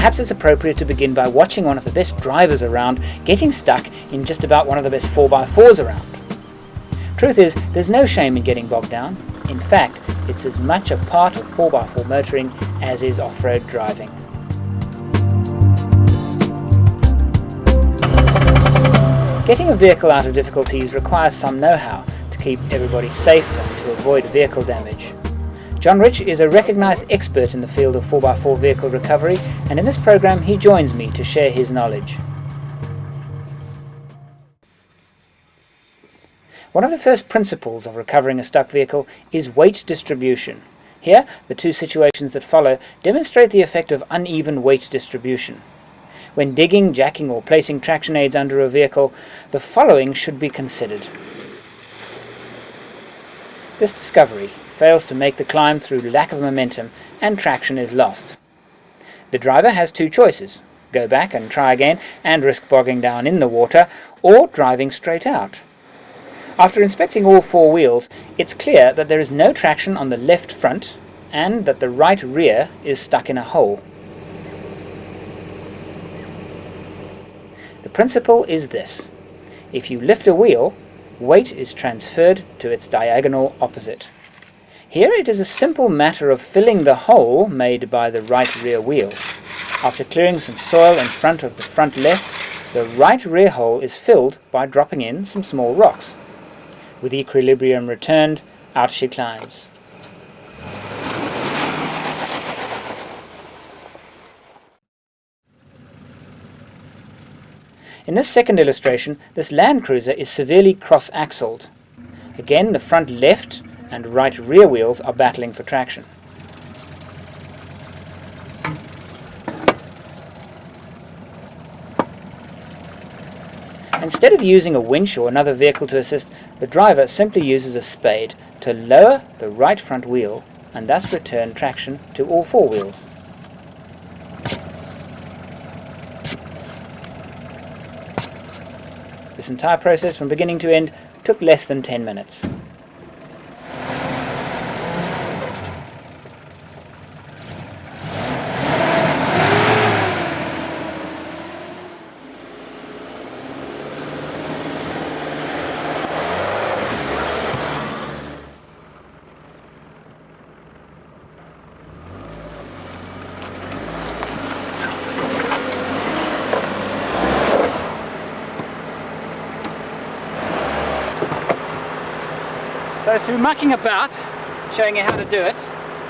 perhaps it's appropriate to begin by watching one of the best drivers around getting stuck in just about one of the best 4x4s around. Truth is, there's no shame in getting bogged down. In fact, it's as much a part of 4x4 motoring as is off-road driving. Getting a vehicle out of difficulties requires some know-how to keep everybody safe and to avoid vehicle damage. John Rich is a recognised expert in the field of 4x4 vehicle recovery, and in this program he joins me to share his knowledge. One of the first principles of recovering a stuck vehicle is weight distribution. Here, the two situations that follow demonstrate the effect of uneven weight distribution. When digging, jacking or placing traction aids under a vehicle, the following should be considered. This discovery fails to make the climb through lack of momentum and traction is lost. The driver has two choices: go back and try again and risk bogging down in the water, or driving straight out. After inspecting all four wheels, it's clear that there is no traction on the left front and that the right rear is stuck in a hole. The principle is this: if you lift a wheel, weight is transferred to its diagonal opposite. Here it is a simple matter of filling the hole made by the right rear wheel. After clearing some soil in front of the front left, the right rear hole is filled by dropping in some small rocks. With equilibrium returned, out she climbs. In this second illustration, this Land Cruiser is severely cross-axled. Again, the front left and right rear wheels are battling for traction. Instead of using a winch or another vehicle to assist, the driver simply uses a spade to lower the right front wheel and thus return traction to all four wheels. This entire process from beginning to end took less than 10 minutes. So through mucking about, showing you how to do it,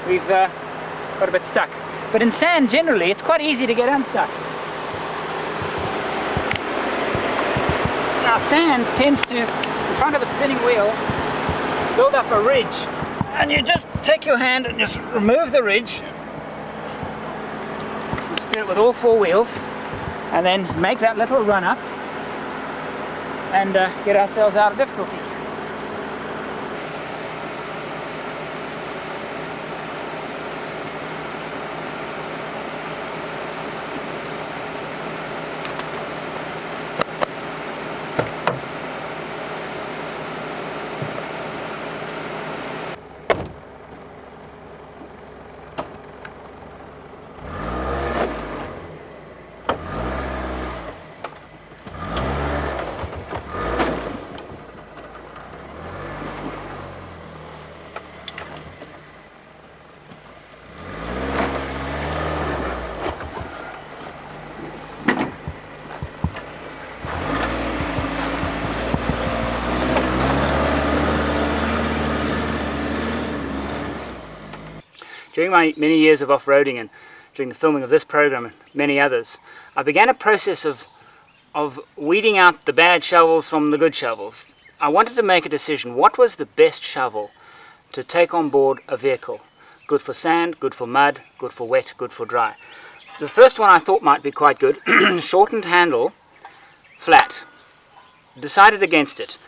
we've got a bit stuck. But in sand generally, it's quite easy to get unstuck. Now sand tends to, in front of a spinning wheel, build up a ridge. And you just take your hand and just remove the ridge. Just do it with all four wheels. And then make that little run up and get ourselves out of difficulty. During my many years of off-roading and during the filming of this program and many others, I began a process of weeding out the bad shovels from the good shovels. I wanted to make a decision: what was the best shovel to take on board a vehicle? Good for sand, good for mud, good for wet, good for dry. The first one I thought might be quite good, shortened handle, flat. Decided against it.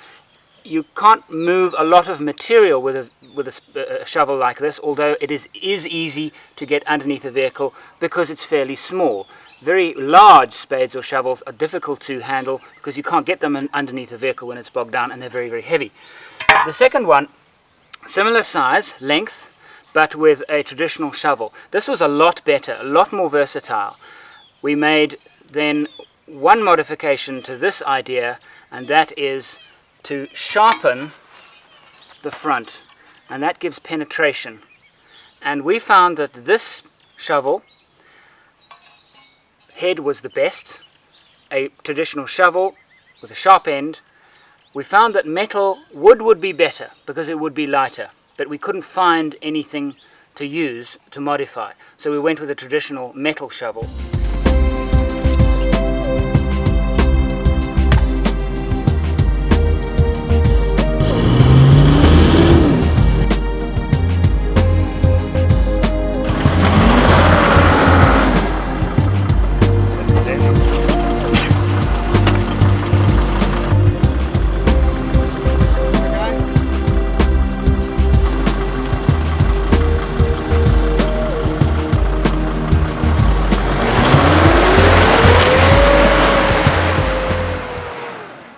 You can't move a lot of material with a shovel like this, although it is easy to get underneath a vehicle because it's fairly small. Very large spades or shovels are difficult to handle because you can't get them underneath a vehicle when it's bogged down, and they're very, very heavy. The second one, similar size, length, but with a traditional shovel. This was a lot better, a lot more versatile. we made then one modification to this idea, and that is to sharpen the front, and that gives penetration. And we found that this shovel head was the best, a traditional shovel with a sharp end. We found that wood would be better because it would be lighter, but we couldn't find anything to use to modify, so we went with a traditional metal shovel.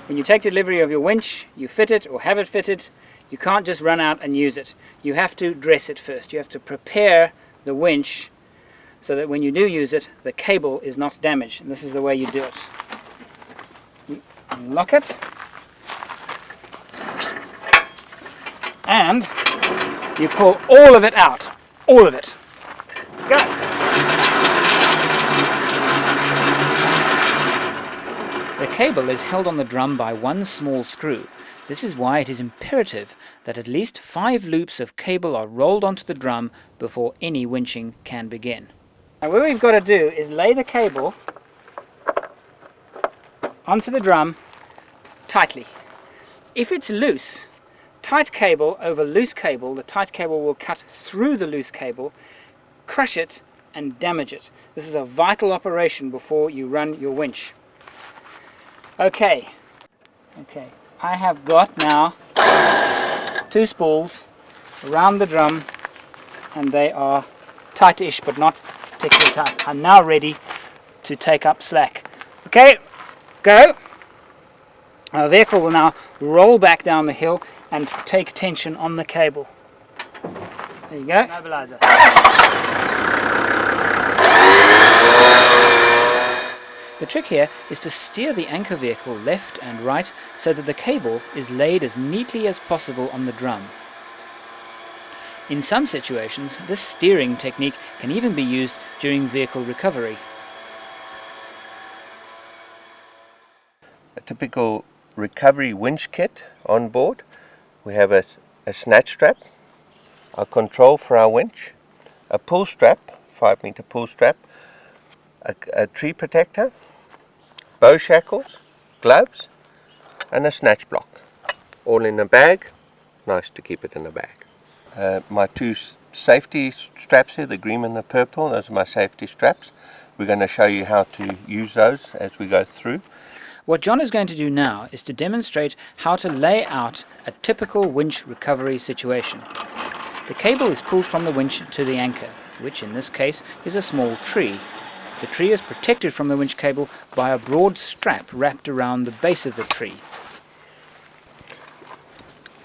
When you take delivery of your winch, you fit it or have it fitted, you can't just run out and use it. You have to dress it first. You have to prepare the winch so that when you do use it, the cable is not damaged. And this is the way you do it. You unlock it, and you pull all of it out. All of it. Go! The cable is held on the drum by one small screw. This is why it is imperative that at least 5 loops of cable are rolled onto the drum before any winching can begin. Now what we've got to do is lay the cable onto the drum tightly. If it's loose, tight cable over loose cable, the tight cable will cut through the loose cable, crush it and damage it. This is a vital operation before you run your winch. Okay, I have got now 2 spools around the drum, and they are tight-ish but not particularly tight. I'm now ready to take up slack. Okay, go! Our vehicle will now roll back down the hill and take tension on the cable. There you go. Mobilizer. The trick here is to steer the anchor vehicle left and right so that the cable is laid as neatly as possible on the drum. In some situations, this steering technique can even be used during vehicle recovery. A typical recovery winch kit on board. We have a snatch strap, a control for our winch, a pull strap, 5-meter pull strap, a tree protector, bow shackles, gloves, and a snatch block. All in a bag. Nice to keep it in a bag. My 2 safety straps here, the green and the purple, those are my safety straps. We're going to show you how to use those as we go through. What John is going to do now is to demonstrate how to lay out a typical winch recovery situation. The cable is pulled from the winch to the anchor, which in this case is a small tree. The tree is protected from the winch cable by a broad strap wrapped around the base of the tree.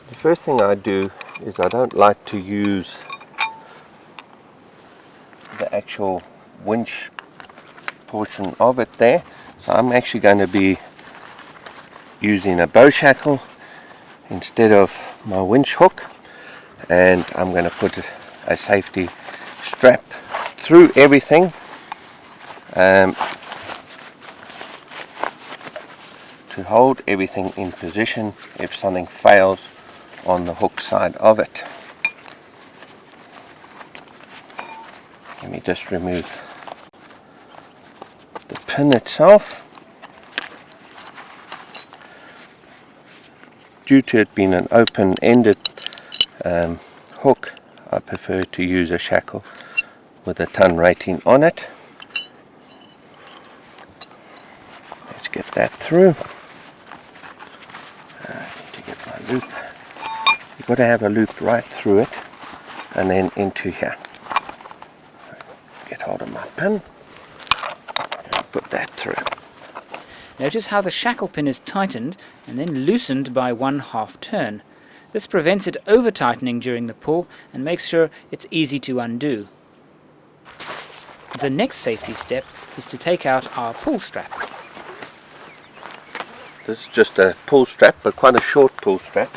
The first thing I do is I don't like to use the actual winch portion of it there. So I'm actually going to be using a bow shackle instead of my winch hook, and I'm going to put a safety strap through everything to hold everything in position if something fails on the hook side of it. Let me just remove the pin itself. Due to it being an open-ended hook, I prefer to use a shackle with a ton rating on it. Let's get that through. I need to get my loop. You've got to have a loop right through it and then into here. Get hold of my pin and put that through. Notice how the shackle pin is tightened and then loosened by 1/2 turn. This prevents it over-tightening during the pull and makes sure it's easy to undo. The next safety step is to take out our pull strap. This is just a pull strap, but quite a short pull strap.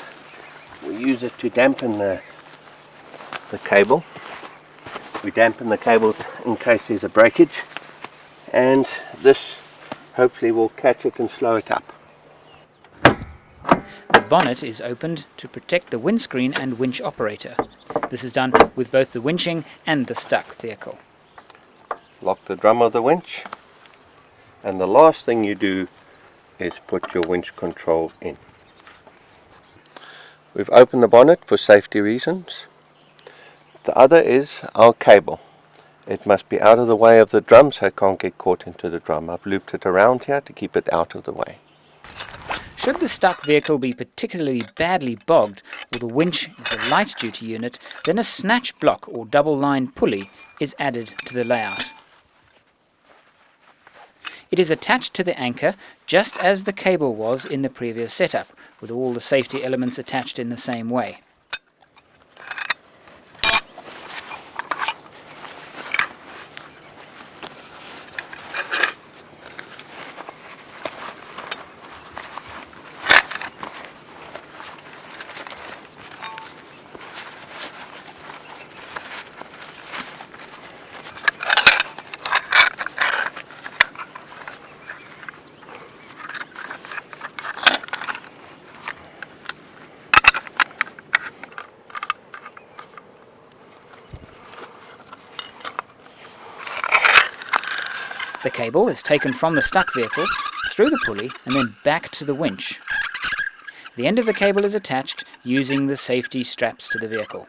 We use it to dampen the cable. We dampen the cable in case there's a breakage, and this hopefully will catch it and slow it up. The bonnet is opened to protect the windscreen and winch operator. This is done with both the winching and the stuck vehicle. Lock the drum of the winch, and the last thing you do is put your winch control in. We've opened the bonnet for safety reasons. The other is our cable. It must be out of the way of the drum so it can't get caught into the drum. I've looped it around here to keep it out of the way. Should the stuck vehicle be particularly badly bogged or the winch is a light duty unit, then a snatch block or double line pulley is added to the layout. It is attached to the anchor just as the cable was in the previous setup, with all the safety elements attached in the same way. The cable is taken from the stuck vehicle, through the pulley and then back to the winch. The end of the cable is attached using the safety straps to the vehicle.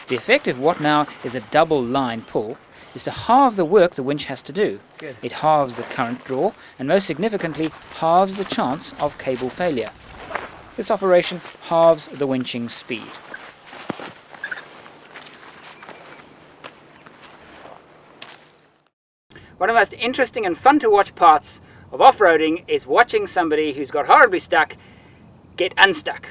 The effect of what now is a double line pull is to halve the work the winch has to do. Good. It halves the current draw and most significantly halves the chance of cable failure. This operation halves the winching speed. One of the most interesting and fun to watch parts of off-roading is watching somebody who's got horribly stuck get unstuck.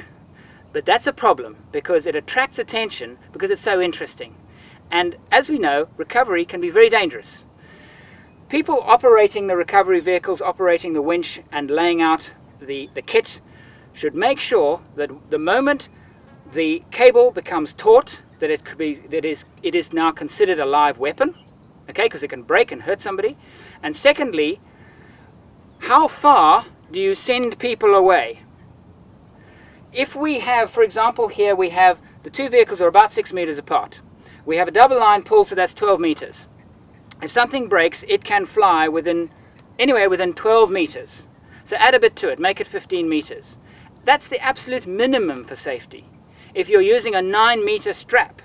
But that's a problem because it attracts attention because it's so interesting. And as we know, recovery can be very dangerous. People operating the recovery vehicles, operating the winch and laying out the kit should make sure that the moment the cable becomes taut, that it is now considered a live weapon, okay, because it can break and hurt somebody. And secondly, how far do you send people away? If we have, for example, here we have the two vehicles are about 6 meters apart. We have a double line pull, so that's 12 meters. If something breaks, it can fly anywhere within 12 meters. So add a bit to it, make it 15 meters. That's the absolute minimum for safety. If you're using a 9-meter strap,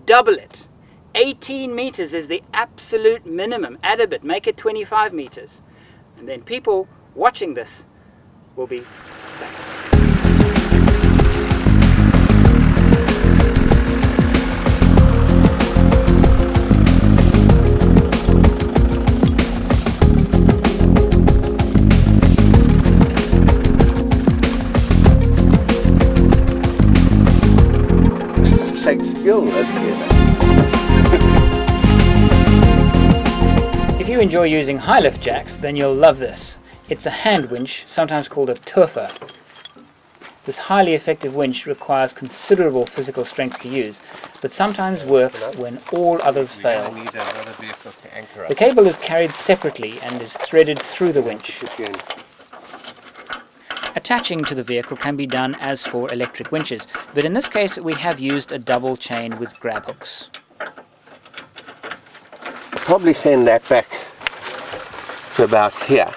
double it. 18 meters is the absolute minimum. Add a bit, make it 25 meters. And then people watching this will be safe. Skill, let's hear that. If you enjoy using high lift jacks, then you'll love this. It's a hand winch, sometimes called a turfer. This highly effective winch requires considerable physical strength to use, but sometimes works when all others fail. The cable is carried separately and is threaded through the winch. Attaching to the vehicle can be done as for electric winches, but in this case we have used a double chain with grab hooks. Probably send that back to about here,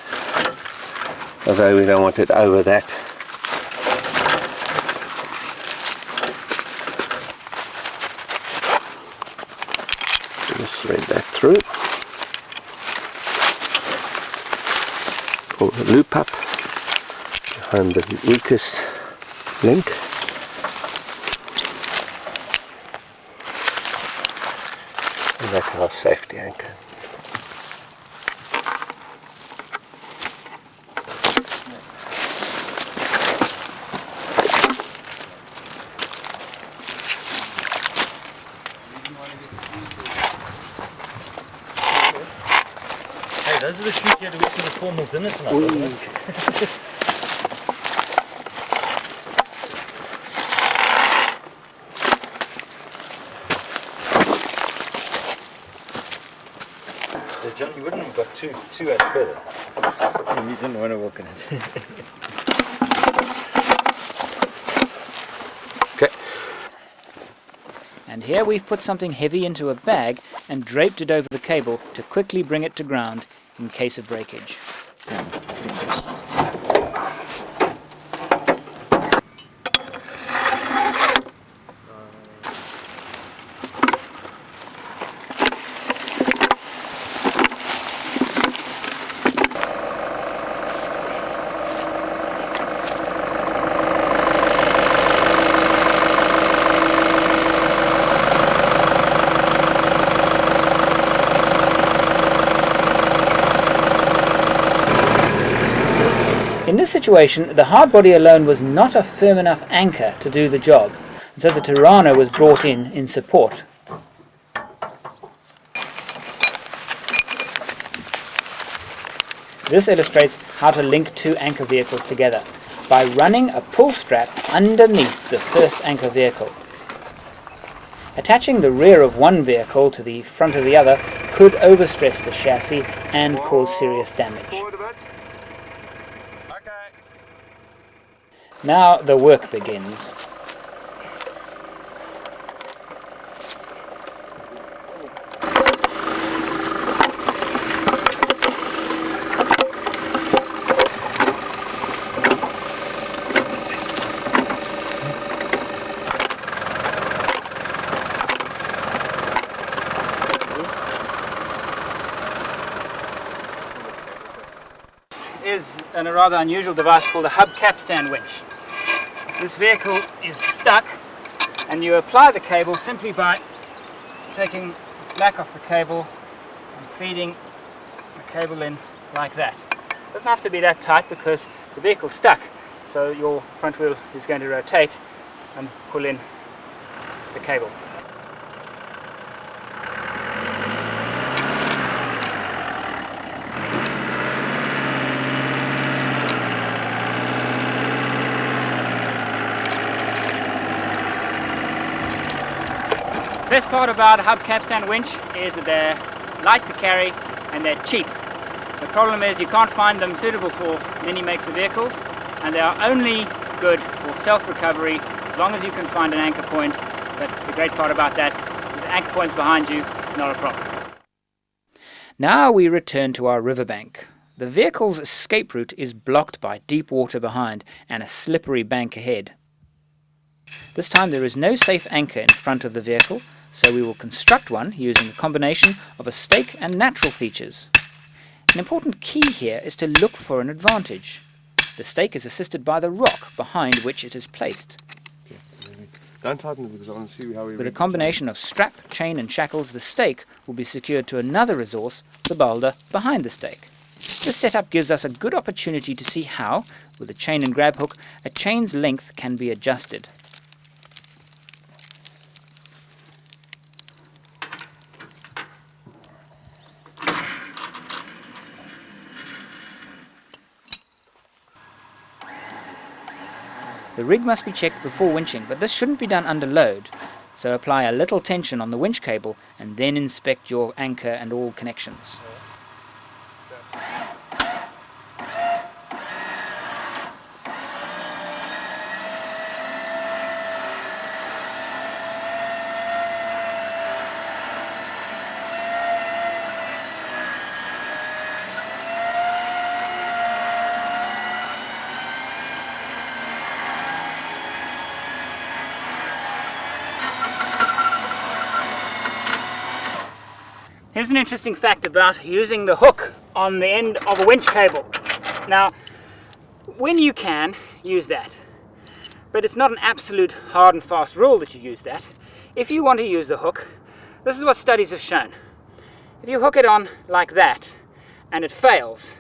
although we don't want it over that. Just thread that through, pull the loop up, behind the weakest link. And that's our safety anchor. Hey, those are the shoes you had to eat for the formal dinner tonight. So John, you wouldn't have got two at further. And you didn't want to walk in it. Okay. And here we've put something heavy into a bag and draped it over the cable to quickly bring it to ground in case of breakage. In this situation, the hard body alone was not a firm enough anchor to do the job, and so the Tirana was brought in support. This illustrates how to link two anchor vehicles together by running a pull strap underneath the first anchor vehicle. Attaching the rear of one vehicle to the front of the other could overstress the chassis and cause serious damage. Now the work begins. Is a rather unusual device called a hub capstan winch. This vehicle is stuck and you apply the cable simply by taking the slack off the cable and feeding the cable in like that. It doesn't have to be that tight because the vehicle's stuck, so your front wheel is going to rotate and pull in the cable. The best part about a hub capstan winch is that they're light to carry and they're cheap. The problem is you can't find them suitable for many makes of vehicles, and they are only good for self-recovery as long as you can find an anchor point. But the great part about that is the anchor point's behind you, not a problem. Now we return to our riverbank. The vehicle's escape route is blocked by deep water behind and a slippery bank ahead. This time there is no safe anchor in front of the vehicle, so we will construct one using a combination of a stake and natural features. An important key here is to look for an advantage. The stake is assisted by the rock behind which it is placed. Don't tighten it because I want to see how we... With a combination of strap, chain and shackles, the stake will be secured to another resource, the boulder behind the stake. This setup gives us a good opportunity to see how, with a chain and grab hook, a chain's length can be adjusted. The rig must be checked before winching, but this shouldn't be done under load, so apply a little tension on the winch cable and then inspect your anchor and all connections. Here's an interesting fact about using the hook on the end of a winch cable. Now, when you can, use that. But it's not an absolute hard and fast rule that you use that. If you want to use the hook, this is what studies have shown. If you hook it on like that and it fails,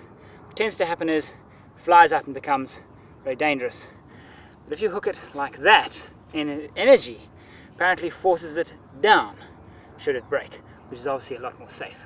what tends to happen is it flies up and becomes very dangerous. But if you hook it like that, energy apparently forces it down should it break, which is obviously a lot more safe.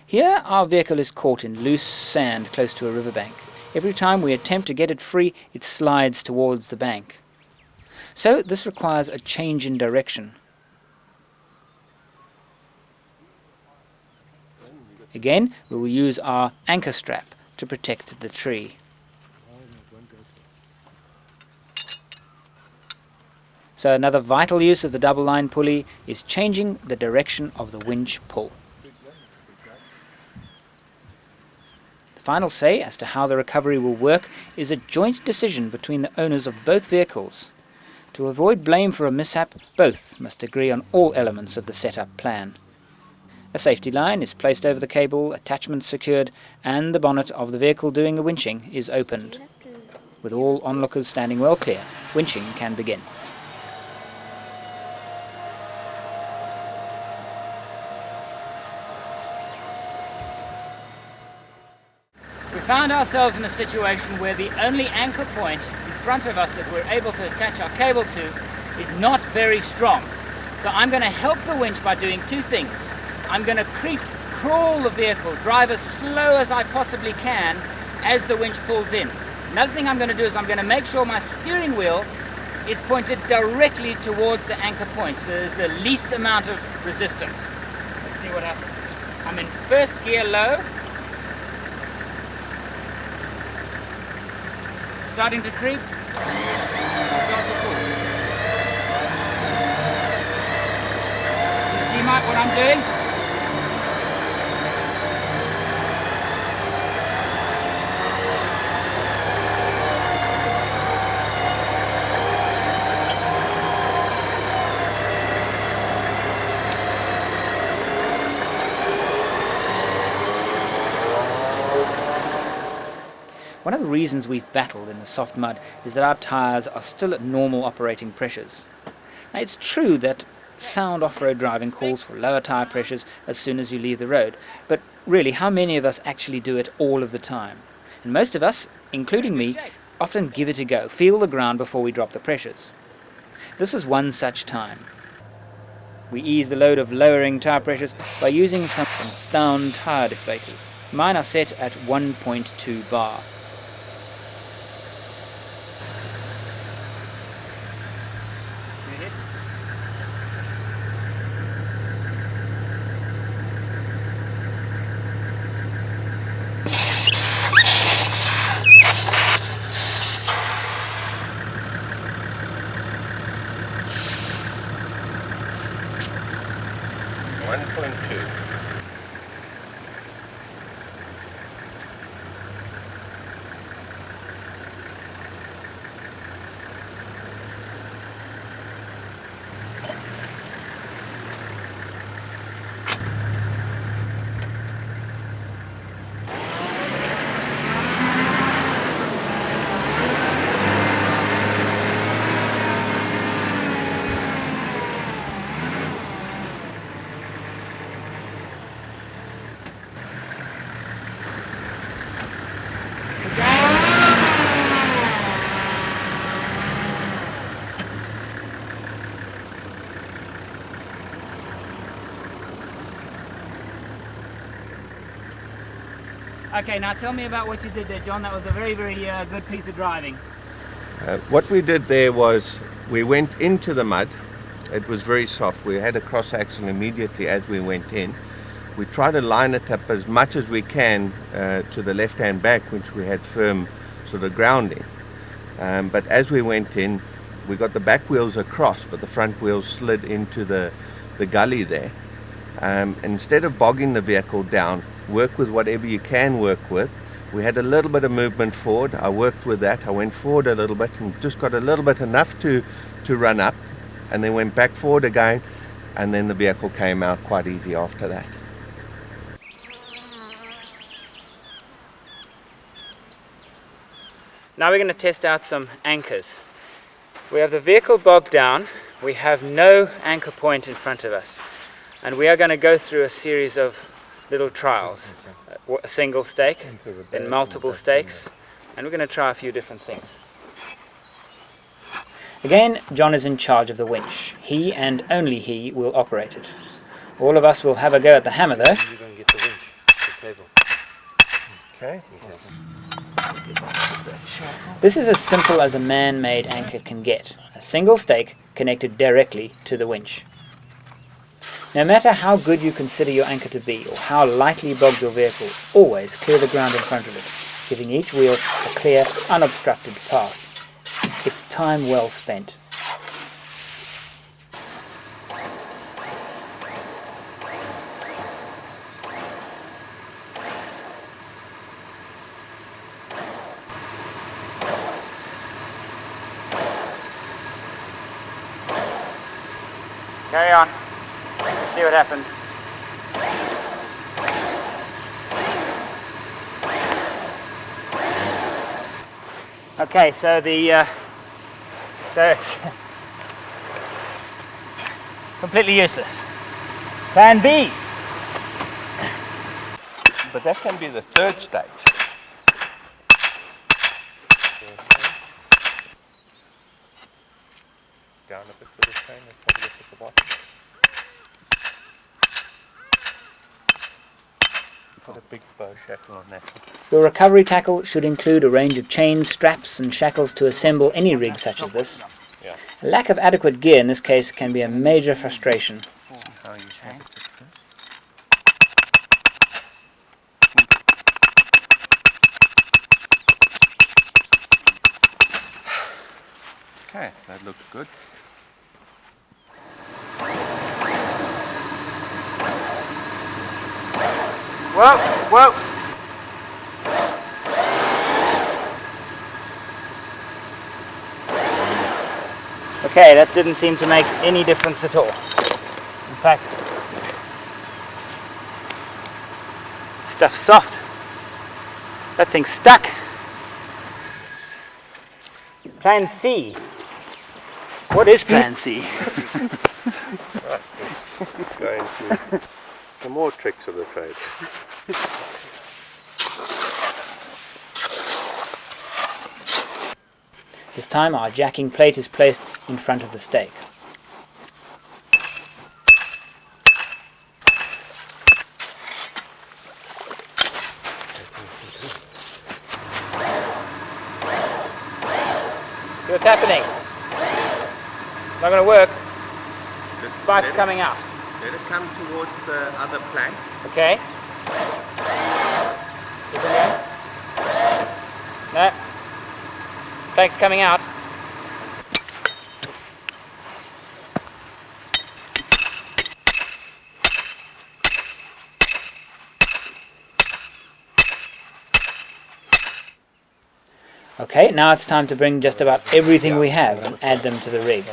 Here our vehicle is caught in loose sand close to a riverbank. Every time we attempt to get it free, it slides towards the bank. So this requires a change in direction. Again, we will use our anchor strap to protect the tree. So another vital use of the double line pulley is changing the direction of the winch pull. The final say as to how the recovery will work is a joint decision between the owners of both vehicles. To avoid blame for a mishap, both must agree on all elements of the setup plan. A safety line is placed over the cable, attachments secured, and the bonnet of the vehicle doing the winching is opened. With all onlookers standing well clear, winching can begin. We found ourselves in a situation where the only anchor point in front of us that we're able to attach our cable to is not very strong. So I'm going to help the winch by doing two things. I'm going to crawl the vehicle, drive as slow as I possibly can as the winch pulls in. Another thing I'm going to do is I'm going to make sure my steering wheel is pointed directly towards the anchor point, so there's the least amount of resistance. Let's see what happens. I'm in first gear low. Starting to creep. Start to pull. You see, Mike, what I'm doing? One of the reasons we've battled in the soft mud is that our tyres are still at normal operating pressures. Now, it's true that sound off-road driving calls for lower tyre pressures as soon as you leave the road, but really, how many of us actually do it all of the time? And most of us, including me, often give it a go, feel the ground before we drop the pressures. This is one such time. We ease the load of lowering tyre pressures by using some Stone tyre deflators. Mine are set at 1.2 bar. Okay, now tell me about what you did there, John. That was a very, very good piece of driving. What we did there was we went into the mud. It was very soft. We had a cross axle immediately as we went in. We tried to line it up as much as we can to the left-hand back, which we had firm sort of grounding. But as we went in, we got the back wheels across, but the front wheels slid into the gully there. Instead of bogging the vehicle down, work with whatever you can work with. We had a little bit of movement forward. I worked with that. I went forward a little bit and just got a little bit enough to run up, and then went back forward again, and then the vehicle came out quite easy after that. Now we're going to test out some anchors. We have the vehicle bogged down. We have no anchor point in front of us. And we are going to go through a series of little trials. A single stake, then multiple stakes, and we're going to try a few different things. Again, John is in charge of the winch. He and only he will operate it. All of us will have a go at the hammer though. You're going to get the winch, the cable. Okay. This is as simple as a man-made anchor can get. A single stake connected directly to the winch. No matter how good you consider your anchor to be or how lightly bogged your vehicle, always clear the ground in front of it, giving each wheel a clear, unobstructed path. It's time well spent. Carry on. Let's see what happens. Okay, so it's completely useless. Plan B. But that can be the third stage. Down a bit to the train and have a look at the bottom. Put a big bow shackle on that. Your recovery tackle should include a range of chains, straps and shackles to assemble any rig such as this. Yeah. A lack of adequate gear in this case can be a major frustration. How you have it. Okay, that looks good. Whoa, whoa. Okay, that didn't seem to make any difference at all. In fact, stuff's soft. That thing's stuck. Plan C. What is Plan C? Right, let's go into some more tricks of the trade. This time our jacking plate is placed in front of the stake. See what's happening? Not going to work. Spike's coming out. Let it come towards the other plank. Okay. Keep it in. No. Plank's coming out. Okay, now it's time to bring just about everything we have and add them to the rig.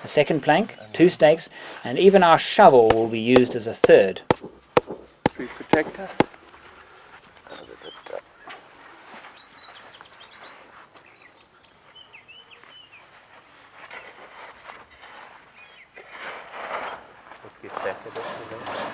A second plank, 2 stakes, and even our shovel will be used as a third. Tree protector. Let's get back a bit to that.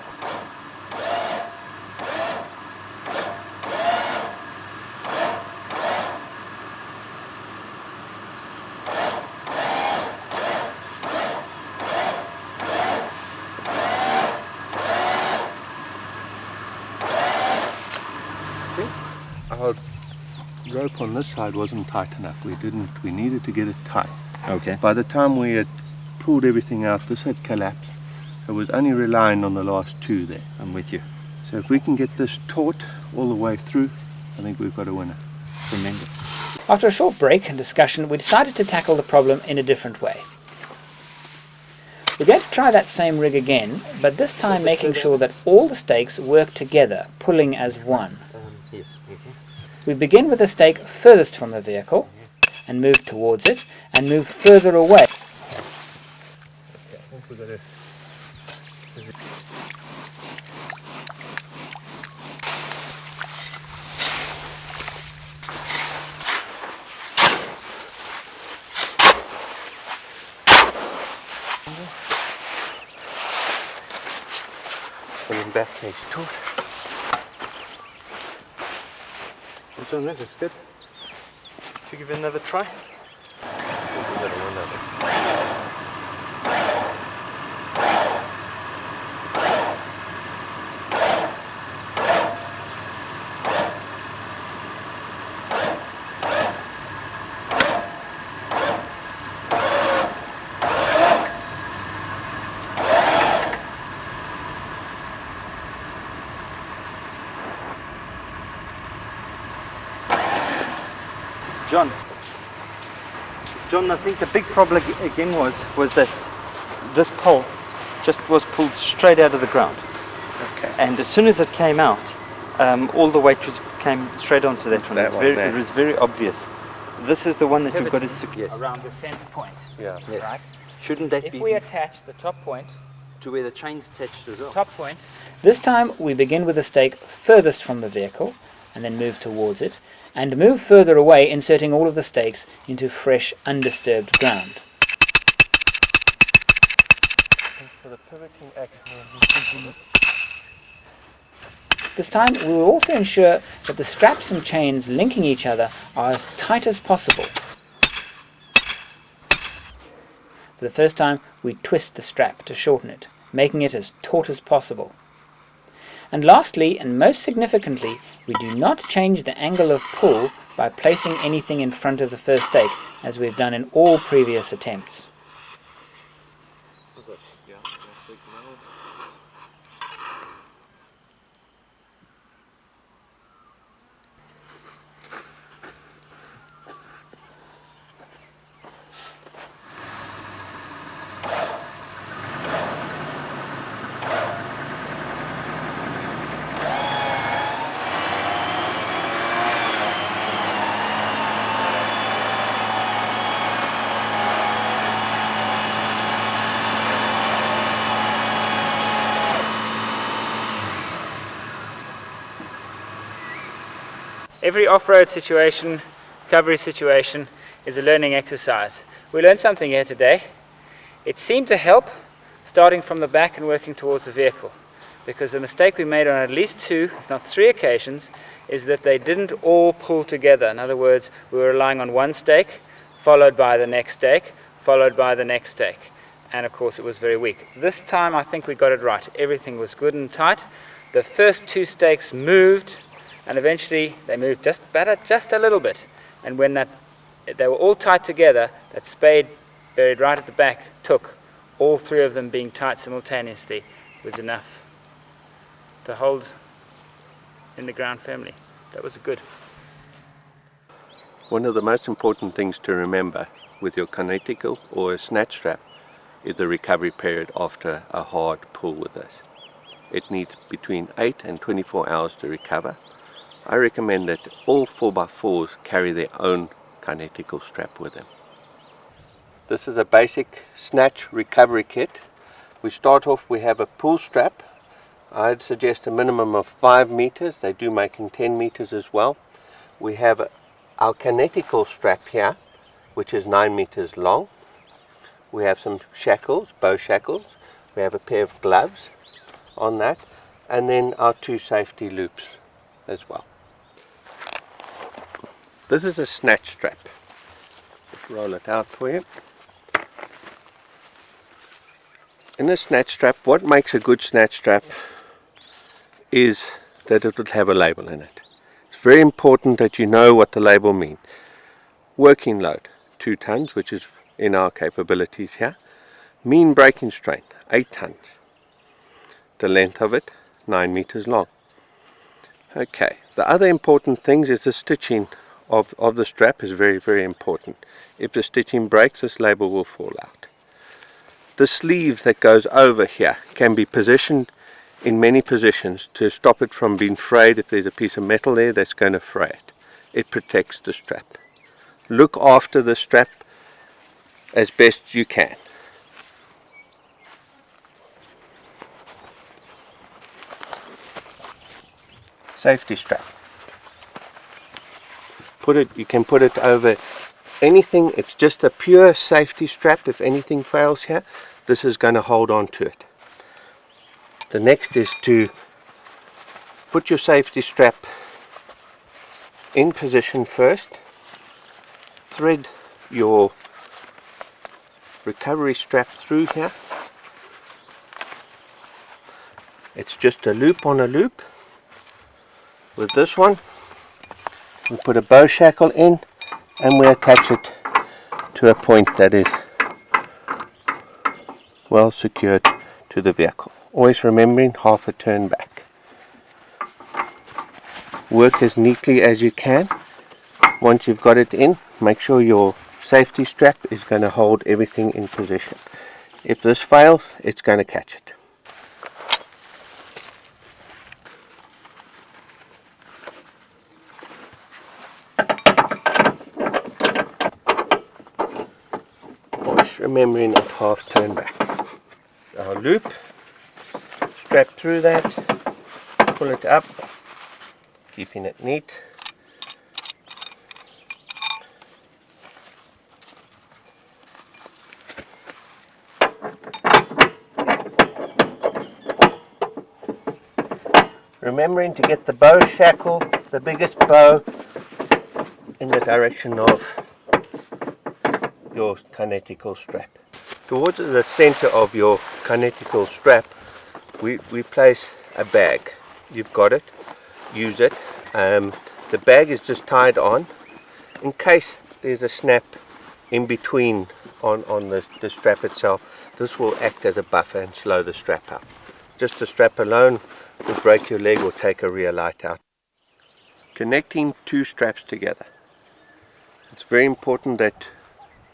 our rope on this side wasn't tight enough. We needed to get it tight. Okay. By the time we had pulled everything out, this had collapsed. It was only relying on the last two there. I'm with you. So if we can get this taut all the way through, I think we've got a winner. Tremendous. After a short break and discussion, we decided to tackle the problem in a different way. We're going to try that same rig again, but this time making sure that all the stakes work together, pulling as one. Yes. Okay. We begin with the stake furthest from the vehicle, and move towards it, and move further away. Putting back case taut. It's on that, it's good. Should we give it another try? John, I think the big problem again was that this pole just was pulled straight out of the ground. Okay. And as soon as it came out, all the weight came straight onto that one. It was very obvious. This is the one that we've got to secure. Around the center point. Yeah. Yes. Right? Shouldn't that If be we attach the top point, to where the chain's attached as well? top point, this time we begin with the stake furthest from the vehicle, and then move towards it, and move further away, inserting all of the stakes into fresh, undisturbed ground. For the pivoting action, This time we will also ensure that the straps and chains linking each other are as tight as possible. For the first time we twist the strap to shorten it, making it as taut as possible. And lastly, and most significantly, we do not change the angle of pull by placing anything in front of the first stake, as we've done in all previous attempts. Every off-road situation, recovery situation, is a learning exercise. We learned something here today. It seemed to help starting from the back and working towards the vehicle, because the mistake we made on at least 2, if not 3 occasions, is that they didn't all pull together. In other words, we were relying on one stake, followed by the next stake, followed by the next stake. And of course it was very weak. This time I think we got it right. Everything was good and tight. The first 2 stakes moved, and eventually they moved just a little bit. And when they were all tight together, that spade buried right at the back took. All 3 of them being tight simultaneously was enough to hold in the ground firmly. That was good. one of the most important things to remember with your kinetical or a snatch strap is the recovery period after a hard pull with this. It needs between 8 and 24 hours to recover. I recommend that all 4x4s carry their own kinetical strap with them. This is a basic snatch recovery kit. We start off, we have a pull strap. I'd suggest a minimum of 5 meters. They do make in 10 meters as well. We have our kinetical strap here, which is 9 meters long. We have some shackles, bow shackles. We have a pair of gloves on that, and then our 2 safety loops as well. This is a snatch strap. Just roll it out for you. In a snatch strap, what makes a good snatch strap is that it will have a label in it. It's very important that you know what the label means. Working load, 2 tons, which is in our capabilities here. Mean breaking strength, 8 tons. The length of it, 9 meters long. Okay, the other important things is the stitching of the strap is very, very important. If the stitching breaks, this label will fall out. The sleeve that goes over here can be positioned in many positions to stop it from being frayed. If there's a piece of metal there that's going to fray it, it protects the strap. Look after the strap as best you can. Safety strap. You can put it over anything. It's just a pure safety strap. If anything fails here, this is going to hold on to it. The next is to put your safety strap in position first. Thread your recovery strap through here. It's just a loop on a loop. With this one, we put a bow shackle in and we attach it to a point that is well secured to the vehicle. Always remembering half a turn back. Work as neatly as you can. Once you've got it in, make sure your safety strap is going to hold everything in position. If this fails, it's going to catch it. Always remembering at half turn back. Our loop, strap through that, pull it up, keeping it neat. Remembering to get the bow shackle, the biggest bow, in the direction of your kinetical strap. Towards the center of your kinetical strap, we place a bag. You've got it, use it. The bag is just tied on in case there's a snap in between on the strap itself. This will act as a buffer and slow the strap up. Just the strap alone will break your leg or take a rear light out. Connecting 2 straps together. It's very important that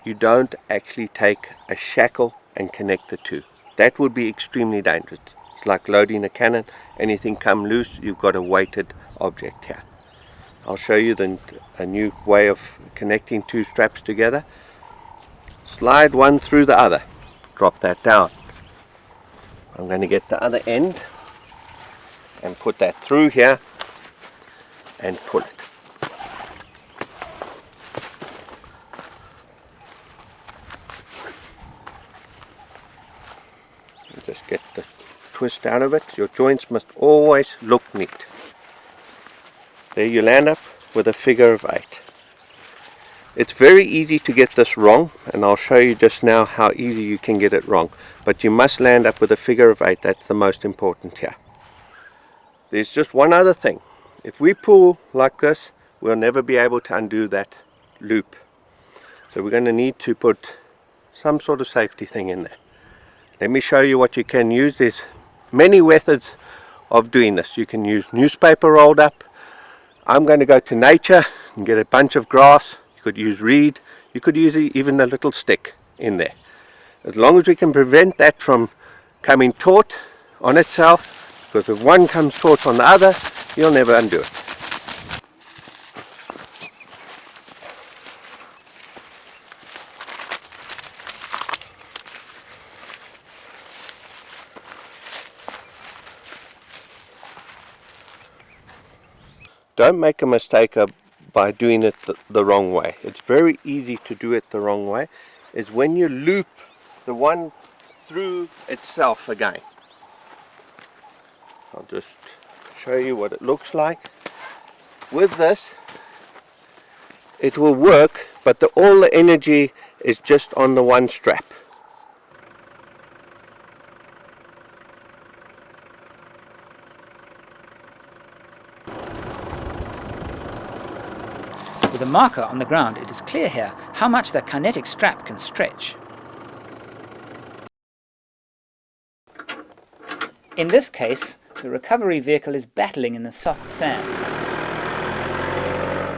you don't actually take a shackle and connect the 2. That would be extremely dangerous. It's like loading a cannon. Anything come loose, you've got a weighted object here. I'll show you a new way of connecting 2 straps together. Slide one through the other. Drop that down. I'm going to get the other end and put that through here and pull it. And just get the twist out of it. Your joints must always look neat. There you land up with a figure of 8. It's very easy to get this wrong, and I'll show you just now how easy you can get it wrong. But you must land up with a figure of 8. That's the most important here. There's just one other thing. If we pull like this, we'll never be able to undo that loop. So we're going to need to put some sort of safety thing in there. Let me show you what you can use. There's many methods of doing this. You can use newspaper rolled up. I'm going to go to nature and get a bunch of grass. You could use reed. You could use even a little stick in there. As long as we can prevent that from coming taut on itself, because if one comes taut on the other, you'll never undo it. Don't make a mistake by doing it the wrong way. It's very easy to do it the wrong way. Is when you loop the one through itself again. I'll just show you what it looks like. With this, it will work, but all the energy is just on the one strap. With a marker on the ground, it is clear here how much the kinetic strap can stretch. In this case, the recovery vehicle is battling in the soft sand.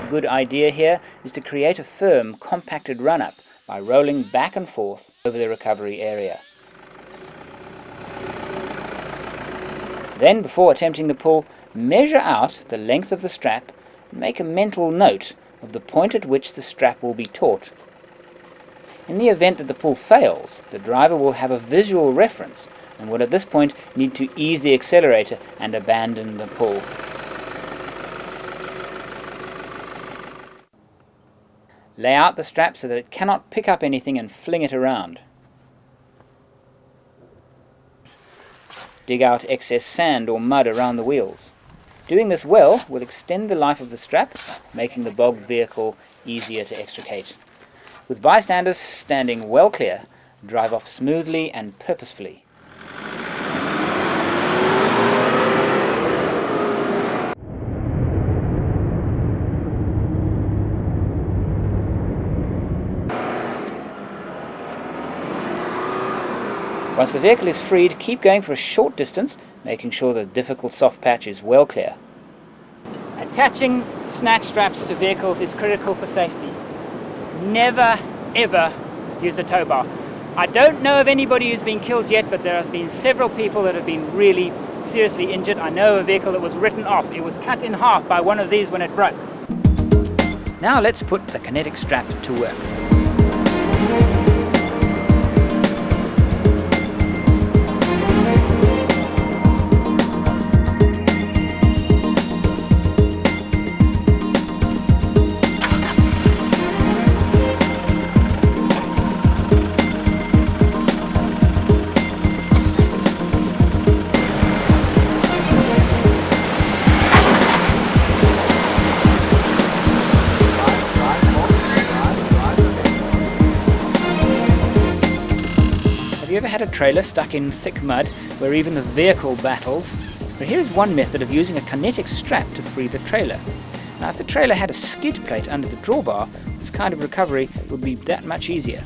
A good idea here is to create a firm, compacted run-up by rolling back and forth over the recovery area. Then, before attempting the pull, measure out the length of the strap and make a mental note of the point at which the strap will be taut. In the event that the pull fails, the driver will have a visual reference and will at this point need to ease the accelerator and abandon the pull. Lay out the strap so that it cannot pick up anything and fling it around. Dig out excess sand or mud around the wheels. Doing this well will extend the life of the strap, making the bogged vehicle easier to extricate. With bystanders standing well clear, drive off smoothly and purposefully. Once the vehicle is freed, keep going for a short distance, making sure the difficult soft patch is well clear. Attaching snatch straps to vehicles is critical for safety. Never, ever use a tow bar. I don't know of anybody who's been killed yet, but there have been several people that have been really seriously injured. I know of a vehicle that was written off. It was cut in half by one of these when it broke. Now let's put the kinetic strap to work. Have you ever had a trailer stuck in thick mud where even the vehicle battles? But here is one method of using a kinetic strap to free the trailer. Now if the trailer had a skid plate under the drawbar, this kind of recovery would be that much easier.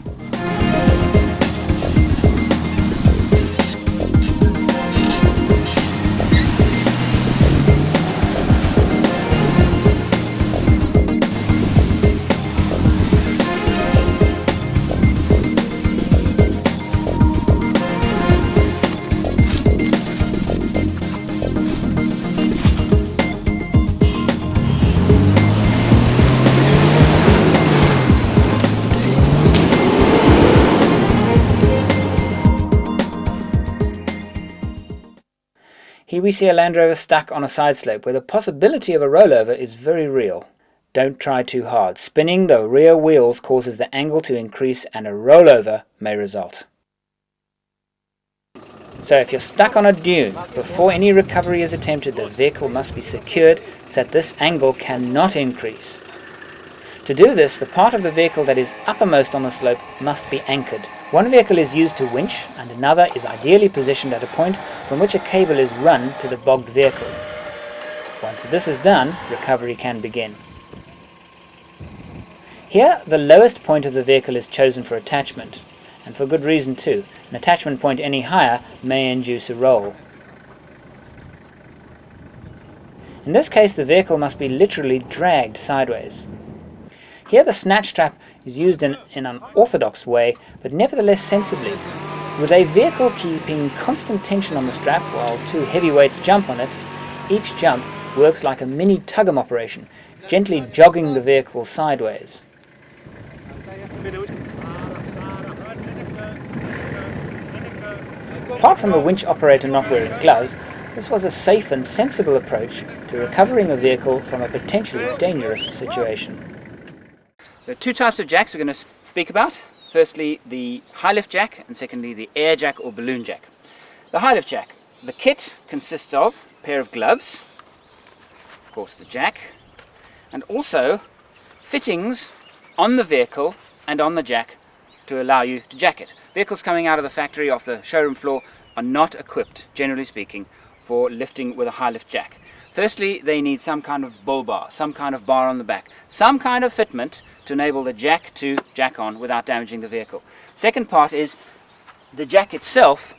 Here we see a Land Rover stuck on a side slope where the possibility of a rollover is very real. Don't try too hard. Spinning the rear wheels causes the angle to increase and a rollover may result. So if you're stuck on a dune, before any recovery is attempted, the vehicle must be secured so that this angle cannot increase. To do this, the part of the vehicle that is uppermost on the slope must be anchored. One vehicle is used to winch and another is ideally positioned at a point from which a cable is run to the bogged vehicle. Once this is done, recovery can begin. Here, the lowest point of the vehicle is chosen for attachment, and for good reason too. An attachment point any higher may induce a roll. In this case, the vehicle must be literally dragged sideways. Here the snatch strap is used in an orthodox way, but nevertheless sensibly, with a vehicle keeping constant tension on the strap while two heavy weights jump on it. Each jump works like a mini tug-em operation, gently jogging the vehicle sideways. Apart from the winch operator not wearing gloves, this was a safe and sensible approach to recovering a vehicle from a potentially dangerous situation. There are two types of jacks we're going to speak about. Firstly, the high lift jack, and secondly, the air jack or balloon jack. The high lift jack. The kit consists of a pair of gloves, of course the jack, and also fittings on the vehicle and on the jack to allow you to jack it. Vehicles coming out of the factory off the showroom floor are not equipped, generally speaking, for lifting with a high lift jack. Firstly, they need some kind of bull bar, some kind of bar on the back, some kind of fitment to enable the jack to jack on without damaging the vehicle. Second part is the jack itself,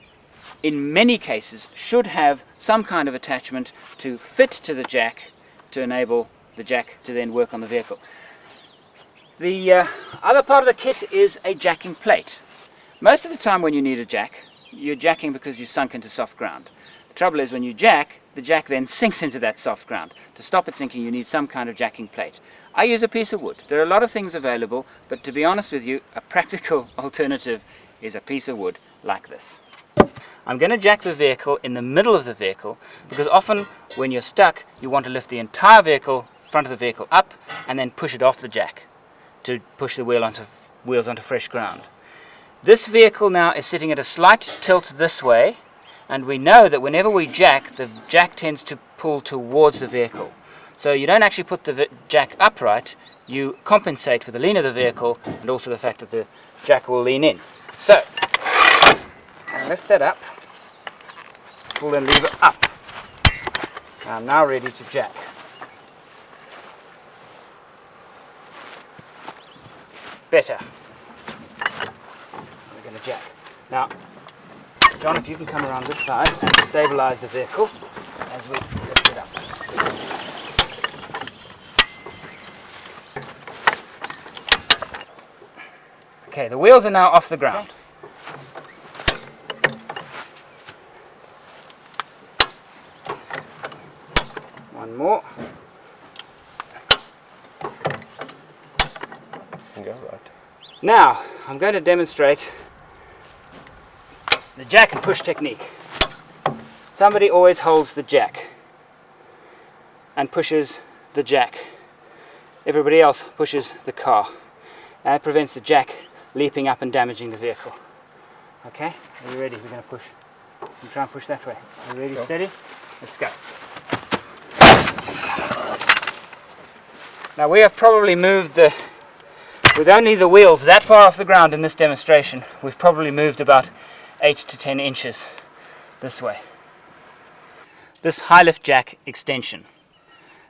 in many cases, should have some kind of attachment to fit to the jack to enable the jack to then work on the vehicle. The other part of the kit is a jacking plate. Most of the time when you need a jack, you're jacking because you sunk into soft ground. The trouble is when you jack, the jack then sinks into that soft ground. To stop it sinking, you need some kind of jacking plate. I use a piece of wood. There are a lot of things available, but to be honest with you, a practical alternative is a piece of wood like this. I'm going to jack the vehicle in the middle of the vehicle because often when you're stuck, you want to lift the entire vehicle, front of the vehicle up, and then push it off the jack to push the wheels onto fresh ground. This vehicle now is sitting at a slight tilt this way, and we know that whenever we jack, the jack tends to pull towards the vehicle. So you don't actually put the jack upright, you compensate for the lean of the vehicle and also the fact that the jack will lean in. So, I lift that up, pull the lever up. I'm now ready to jack. Better. We're going to jack. Now, John, if you can come around this side and stabilize the vehicle as we lift it up. Okay, the wheels are now off the ground. One more. Go right. Now, I'm going to demonstrate the jack and push technique. Somebody always holds the jack and pushes the jack. Everybody else pushes the car. And it prevents the jack leaping up and damaging the vehicle. Okay, are you ready? We're going to push. You try and push that way. Are you ready? Sure. Steady? Let's go. Now we have probably moved with only the wheels that far off the ground in this demonstration, we've probably moved about 8 to 10 inches this way. This high lift jack extension,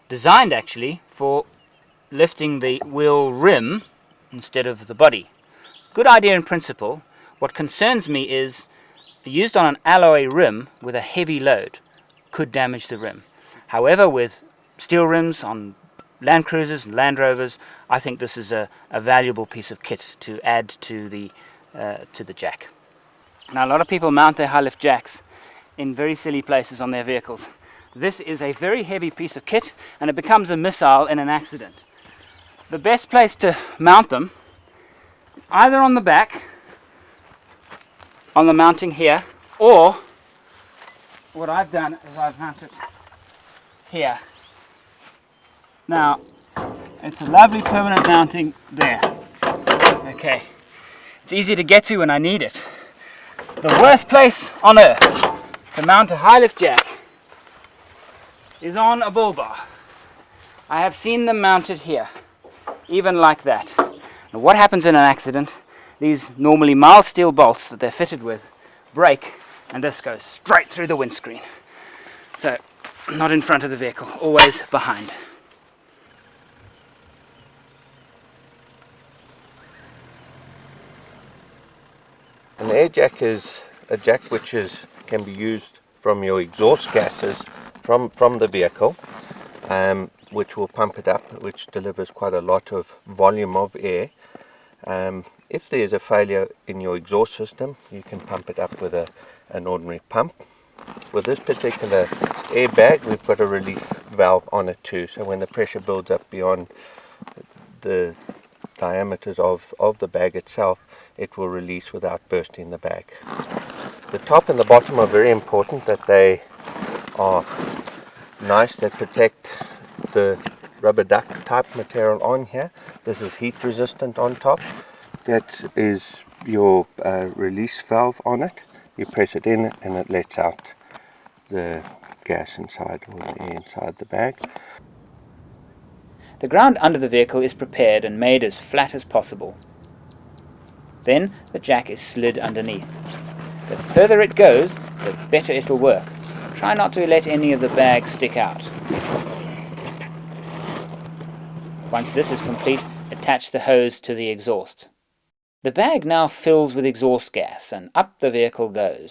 designed actually for lifting the wheel rim instead of the body. Good idea in principle. What concerns me is used on an alloy rim with a heavy load could damage the rim. However, with steel rims on Land Cruisers and Land Rovers, I think this is a valuable piece of kit to add to the jack. Now, a lot of people mount their high lift jacks in very silly places on their vehicles. This is a very heavy piece of kit and it becomes a missile in an accident. The best place to mount them, either on the back, on the mounting here, or what I've done is I've mounted here. Now, it's a lovely permanent mounting there. Okay, it's easy to get to when I need it. The worst place on earth to mount a high lift jack is on a bull bar. I have seen them mounted here, even like that. Now, what happens in an accident? These normally mild steel bolts that they're fitted with break, and this goes straight through the windscreen. So, not in front of the vehicle, always behind. An air jack is a jack which can be used from your exhaust gases from the vehicle, which will pump it up, which delivers quite a lot of volume of air. If there is a failure in your exhaust system, you can pump it up with an ordinary pump. With this particular airbag, we've got a relief valve on it too, so when the pressure builds up beyond the diameters of the bag itself, it will release without bursting the bag. The top and the bottom are very important, that they are nice, they protect the rubber duck type material on here. This is heat resistant on top. That is your release valve on it. You press it in and it lets out the gas inside, or the air inside the bag. The ground under the vehicle is prepared and made as flat as possible. Then the jack is slid underneath. The further it goes, the better it will work. Try not to let any of the bag stick out. Once this is complete, attach the hose to the exhaust. The bag now fills with exhaust gas and up the vehicle goes.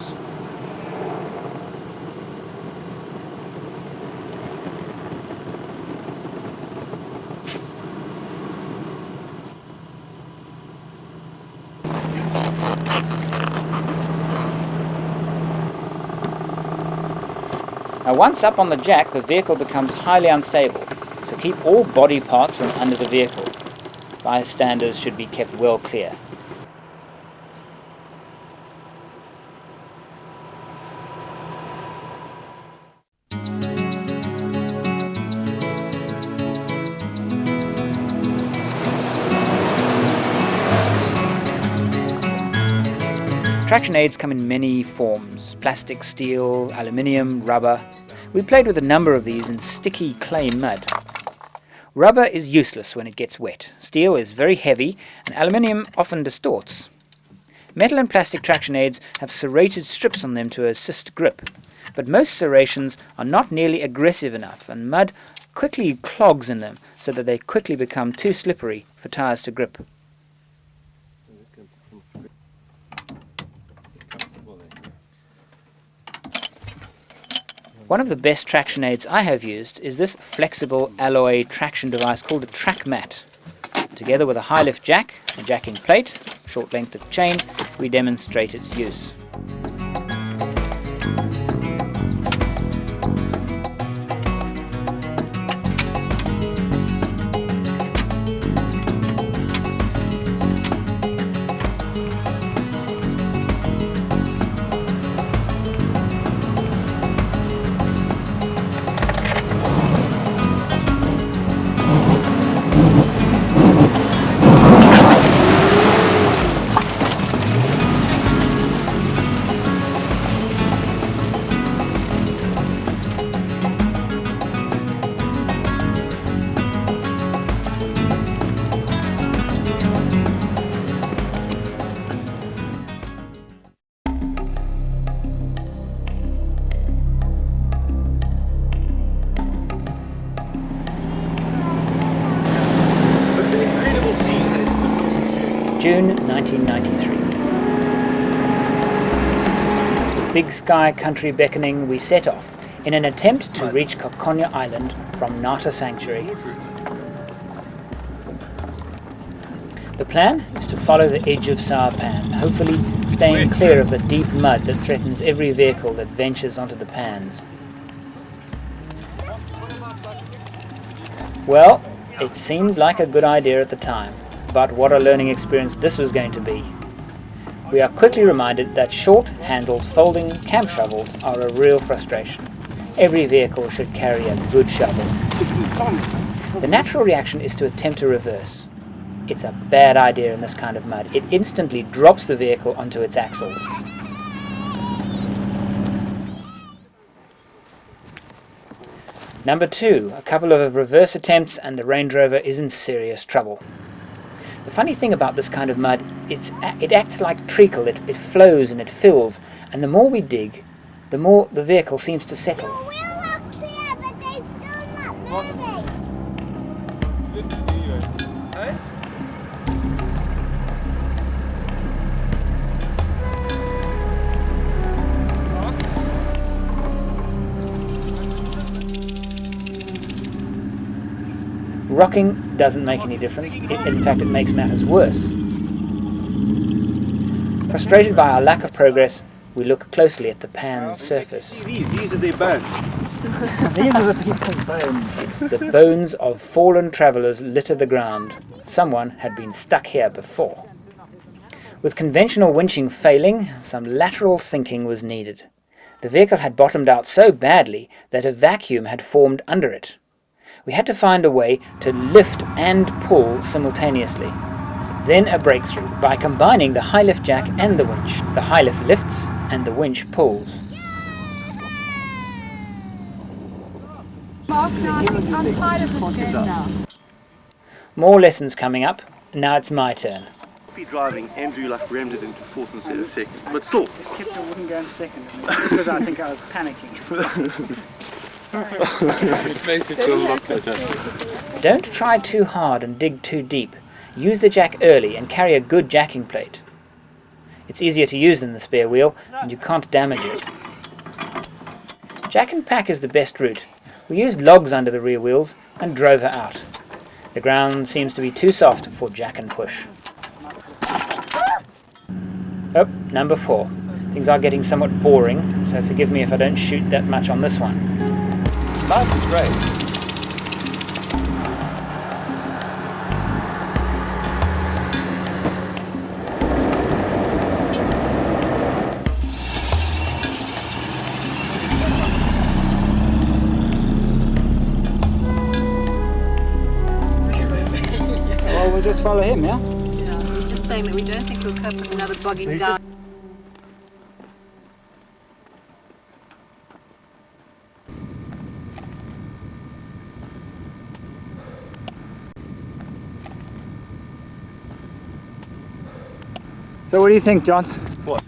Now once up on the jack, the vehicle becomes highly unstable, so keep all body parts from under the vehicle. Bystanders should be kept well clear. Traction aids come in many forms: plastic, steel, aluminium, rubber. We played with a number of these in sticky clay mud. Rubber is useless when it gets wet. Steel is very heavy and aluminium often distorts. Metal and plastic traction aids have serrated strips on them to assist grip, but most serrations are not nearly aggressive enough and mud quickly clogs in them so that they quickly become too slippery for tyres to grip. One of the best traction aids I have used is this flexible alloy traction device called a track mat. Together with a high lift jack, a jacking plate, short length of chain, we demonstrate its use. June 1993. With Big Sky country beckoning, we set off in an attempt to reach Kokonya Island from Nata Sanctuary. The plan is to follow the edge of Saipan, hopefully staying clear of the deep mud that threatens every vehicle that ventures onto the pans. Well, it seemed like a good idea at the time, but what a learning experience this was going to be. We are quickly reminded that short-handled folding camp shovels are a real frustration. Every vehicle should carry a good shovel. The natural reaction is to attempt a reverse. It's a bad idea in this kind of mud. It instantly drops the vehicle onto its axles. Number 2, a couple of reverse attempts and the Range Rover is in serious trouble. The funny thing about this kind of mud, it acts like treacle. It flows and it fills, and the more we dig, the more the vehicle seems to settle. Rocking doesn't make any difference. In fact, it makes matters worse. Frustrated by our lack of progress, we look closely at the pan's surface. These are the bones. These are the people's bones. The bones of fallen travellers litter the ground. Someone had been stuck here before. With conventional winching failing, some lateral thinking was needed. The vehicle had bottomed out so badly that a vacuum had formed under it. We had to find a way to lift and pull simultaneously. Then a breakthrough by combining the high lift jack and the winch. The high lift lifts and the winch pulls. Mark, now I'm tired of this game now. More lessons coming up. Now it's my turn. Be driving, Andrew like rammed it into fourth instead of second. But still. Just kept it wouldn't go in second because I think I was panicking. It makes it feel a lot better. Don't try too hard and dig too deep. Use the jack early and carry a good jacking plate. It's easier to use than the spare wheel and you can't damage it. Jack and pack is the best route. We used logs under the rear wheels and drove her out. The ground seems to be too soft for jack and push. Oh, number 4. Things are getting somewhat boring, so forgive me if I don't shoot that much on this one. Life is great. Well, we'll just follow him, yeah? Yeah, he's just saying that we don't think we'll cope with another bogging down. So what do you think, Johns? What?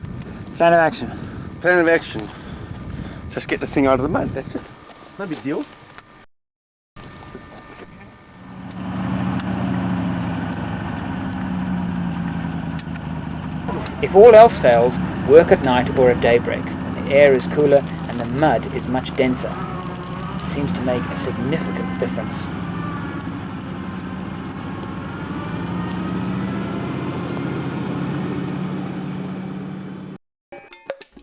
Plan of action. Plan of action. Just get the thing out of the mud, that's it. No big deal. If all else fails, work at night or at daybreak, when the air is cooler and the mud is much denser. It seems to make a significant difference.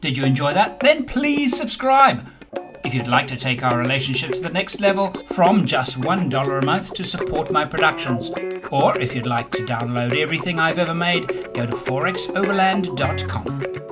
Did you enjoy that? Then please subscribe. If you'd like to take our relationship to the next level from just $1 a month to support my productions, or if you'd like to download everything I've ever made, go to 4xOverland.com.